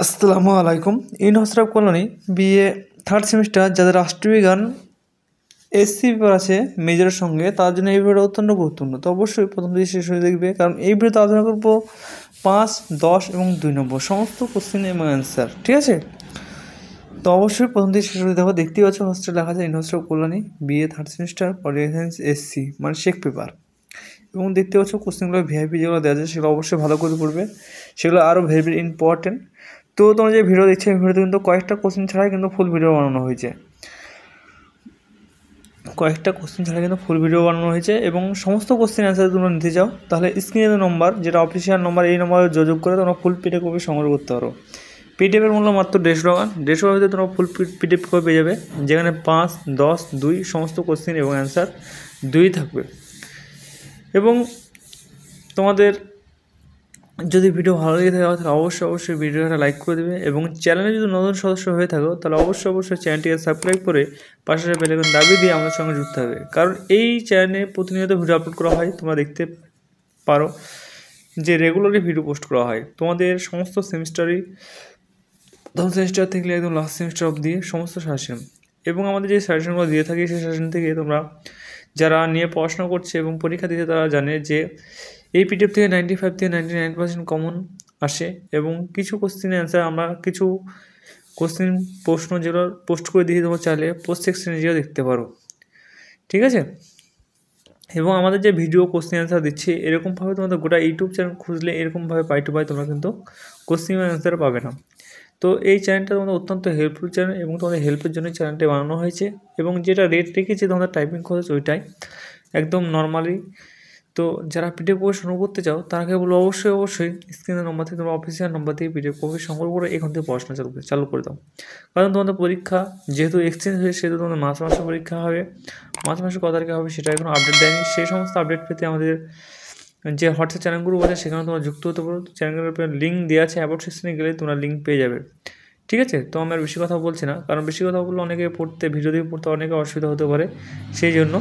আসসালামু আলাইকুম। University of Kalyani BA third semester যাদের রাষ্ট্রবিজ্ঞান এসসি পেপার আছে মেজরের সঙ্গে, তার জন্য এই ভিডিওটা অত্যন্ত গুরুত্বপূর্ণ। তো অবশ্যই প্রথম থেকে শেষ হয়ে দেখবে, কারণ এই ভিডিওতে আলোচনা করবো 5, 10 এবং 2 নম্বর সমস্ত কোশ্চেন এবং অ্যান্সার। ঠিক আছে, তো অবশ্যই প্রথম থেকে শেষ হয়ে দেখো। দেখতেই পাচ্ছ হোস্টেল লেখা আছে university of Kalyani BA third semester political science SC, মানে শেখ পেপার। এবং দেখতে পাচ্ছ কোশ্চেনগুলো ভিআইপি যেগুলো দেওয়া যায় সেগুলো অবশ্যই ভালো করে পড়বে, সেগুলো আরও ভেরি ভেরি ইম্পর্টেন্ট। তো তোমরা যে ভিডিও দেখছো এই ভিডিওতে কিন্তু কয়েকটা কোশ্চেন ছাড়াই কিন্তু ফুল ভিডিও বানানো হয়েছে, এবং সমস্ত কোশ্চেন অ্যান্সার তোমরা নিতে চাও তাহলে স্ক্রিনে নম্বর, যেটা অফিসিয়াল নম্বর, এই নম্বরে যোগাযোগ করে তোমরা ফুল পিডিএফ কপি সংগ্রহ করতে পারো। পিডিএফের মূল্য মাত্র 150 টাকা। 150 টাকার ভিতরে তোমরা ফুল পিডিএফ কপি পেয়ে যাবে, যেখানে 5, 10, 2 সমস্ত কোশ্চেন এবং অ্যান্সার 2 থাকবে। এবং তোমাদের যদি ভিডিও ভালো লেগে থাকে তাহলে অবশ্যই ভিডিওটা লাইক করে দেবে, এবং চ্যানেলে যদি নতুন সদস্য হয়ে থাকো তাহলে অবশ্যই চ্যানেলটিকে সাবস্ক্রাইব করে পাশে বেল আইকন দাবিয়ে দিয়ে আমাদের সঙ্গে যুক্ত হবে, কারণ এই চ্যানেলে প্রতিনিয়ত ভিডিও আপলোড করা হয়। তোমরা দেখতে পারো যে রেগুলারলি ভিডিও পোস্ট করা হয় তোমাদের সমস্ত সেমিস্টারই, প্রথম সেমিস্টার থেকে একদম লাস্ট সেমিস্টার অবধি সমস্ত সাজেশন। এবং আমাদের যে সাজেশনগুলো দিয়ে থাকি সেই সাজেশন থেকে তোমরা যারা নিয়ে পড়াশোনা করছে এবং পরীক্ষা দিতে তারা জানে যে এই পিডিএফ থেকে 95 থেকে 99% কমন আসে, এবং কিছু কোশ্চেনের অ্যান্সার আমরা কিছু কোশ্চেন প্রশ্ন যেগুলো পোস্ট করে দিয়ে তোমরা চাইলে পোস্ট সেকশনে যেও দেখতে পারো। ঠিক আছে, এবং আমাদের যে ভিডিও কোশ্চেন অ্যান্সার দিচ্ছি এরকমভাবে তোমাদের গোটা ইউটিউব চ্যানেল খুঁজলে এরকমভাবে পাই টু পাই তোমরা কিন্তু কোশ্চেন অ্যান্সার পাবে না। তো এই চ্যানেলটা তোমাদের অত্যন্ত হেল্পফুল চ্যানেল, এবং তোমাদের হেল্পের জন্য চ্যানেলটি বানানো হয়েছে, এবং যেটা রেট রেখেছে তোমাদের টাইপিং খরচ ওইটাই একদম নর্মালি। তো যারা পিডিএফ কপি সংগ্রহ করতে চাও তাকে বলবো অবশ্যই স্ক্রিনের নম্বর থেকে তোমরা অফিসিয়াল নম্বর থেকে পিডিএফ কপি সংগ্রহ করে এখান থেকে পড়াশোনা চালু করে দাও। কারণ তোমাদের পরীক্ষা যেহেতু এক্সচেঞ্জ হয়ে, সেহেতু তোমাদের মাসে পরীক্ষা হবে। মাসে কত তারিখে হবে সেটা এখনও আপডেট দেয়নি। সেই সমস্ত আপডেট পেতে আমাদের যে হোয়াটসঅ্যাপ চ্যানেল গ্রুপ আছে সেখানে তোমরা যুক্ত হতে পারো। চ্যানেলের লিঙ্ক দেওয়া আছে, অ্যাবাউট সেকশনে গেলে তোমরা লিঙ্ক পেয়ে যাবে। ঠিক আছে, তো আমি আর বেশি কথা বলছি না, কারণ বেশি কথা বললে অনেকে ভিডিও দিয়ে পড়তে অনেকে অসুবিধা হতে পারে, সেই জন্য।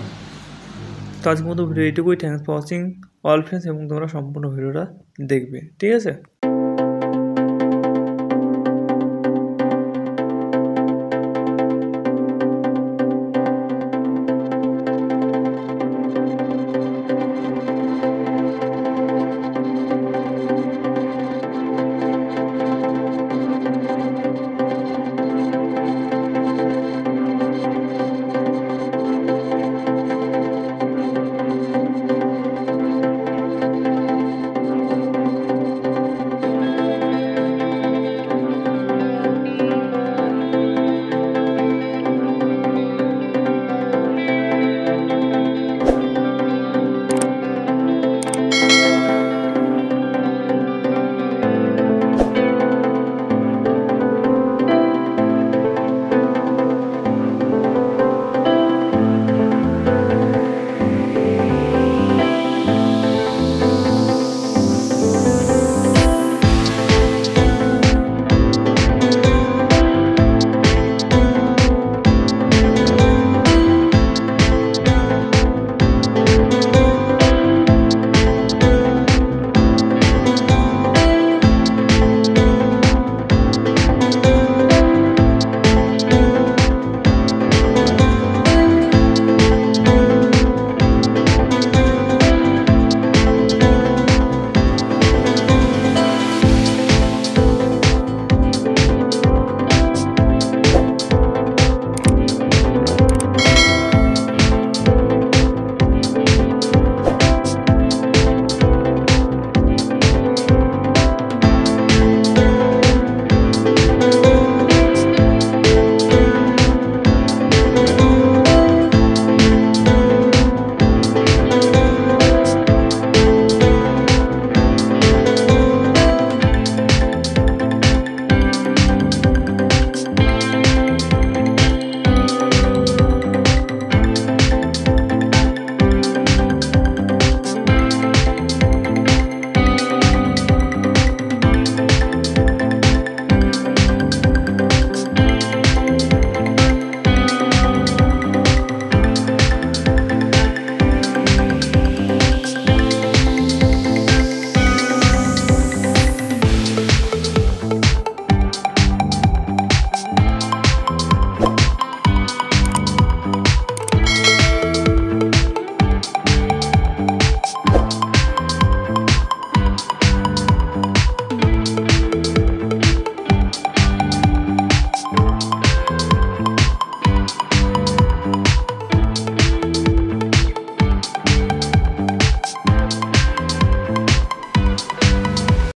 তো আজকের মতো ভিডিও এইটুকুই। Thanks for watching all friends, এবং তোমরা সম্পূর্ণ ভিডিওটা দেখবে। ঠিক আছে।